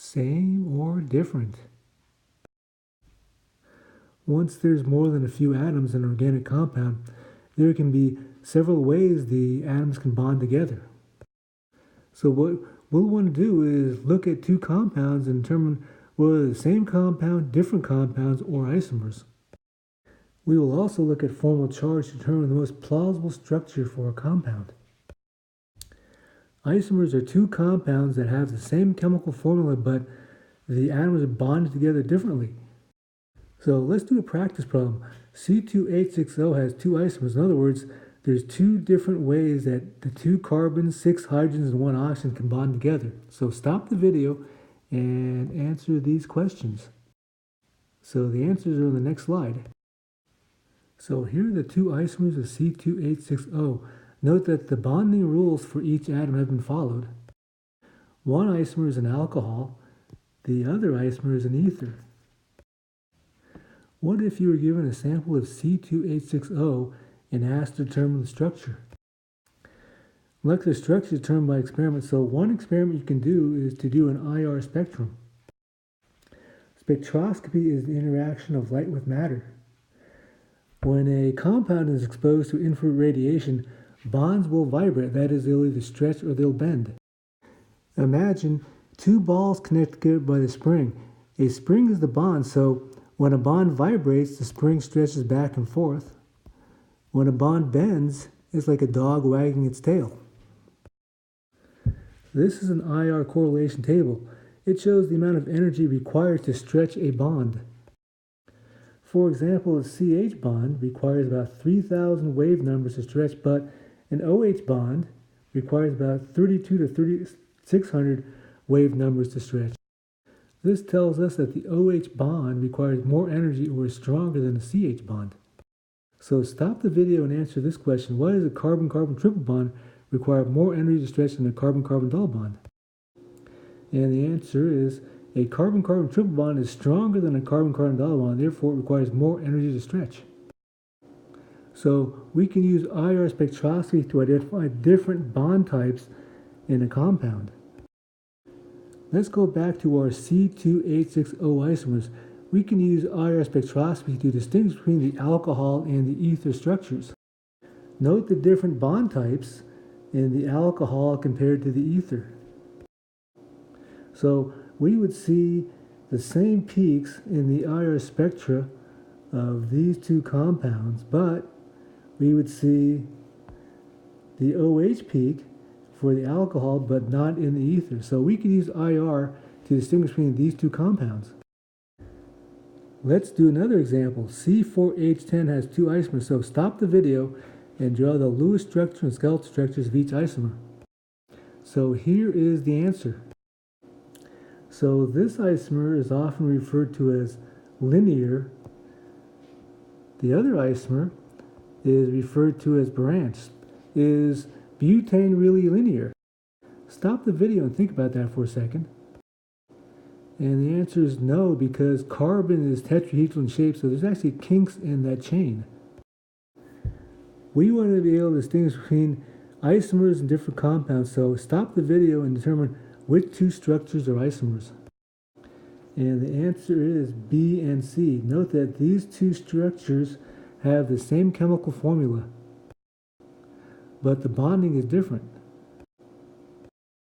Same or different? Once there's more than a few atoms in an organic compound, there can be several ways the atoms can bond together. So what we'll want to do is look at two compounds and determine whether the same compound, different compounds, or isomers. We will also look at formal charge to determine the most plausible structure for a compound. Isomers are two compounds that have the same chemical formula, but the atoms are bonded together differently. So let's do a practice problem. C2H6O has two isomers. In other words, there's two different ways that the two carbons, 6 hydrogens, and 1 oxygen can bond together. So stop the video and answer these questions. So the answers are on the next slide. So here are the two isomers of C2H6O. Note that the bonding rules for each atom have been followed. One isomer is an alcohol, the other isomer is an ether. What if you were given a sample of C2H6O and asked to determine the structure? Molecular structure is determined by experiment, so one experiment you can do is to do an IR spectrum. Spectroscopy is the interaction of light with matter. When a compound is exposed to infrared radiation, bonds will vibrate, that is, they'll either stretch or they'll bend. Imagine two balls connected together by the spring. A spring is the bond, so when a bond vibrates, the spring stretches back and forth. When a bond bends, it's like a dog wagging its tail. This is an IR correlation table. It shows the amount of energy required to stretch a bond. For example, a CH bond requires about 3,000 wave numbers to stretch, but an OH bond requires about 32 to 3,600 wave numbers to stretch. This tells us that the OH bond requires more energy or is stronger than the CH bond. So stop the video and answer this question. Why does a carbon-carbon triple bond require more energy to stretch than a carbon-carbon double bond? And the answer is a carbon-carbon triple bond is stronger than a carbon-carbon double bond, therefore it requires more energy to stretch. So we can use IR spectroscopy to identify different bond types in a compound. Let's go back to our C2H6O isomers. We can use IR spectroscopy to distinguish between the alcohol and the ether structures. Note the different bond types in the alcohol compared to the ether. So we would see the same peaks in the IR spectra of these two compounds, but we would see the OH peak for the alcohol, but not in the ether. So we can use IR to distinguish between these two compounds. Let's do another example. C4H10 has two isomers, so stop the video and draw the Lewis structure and skeletal structures of each isomer. So here is the answer. So this isomer is often referred to as linear. The other isomer is referred to as branch. Is butane really linear? Stop the video and think about that for a second. And the answer is no, because carbon is tetrahedral in shape, so there's actually kinks in that chain. We want to be able to distinguish between isomers and different compounds, so stop the video and determine which two structures are isomers. And the answer is B and C. Note that these two structures have the same chemical formula, but the bonding is different.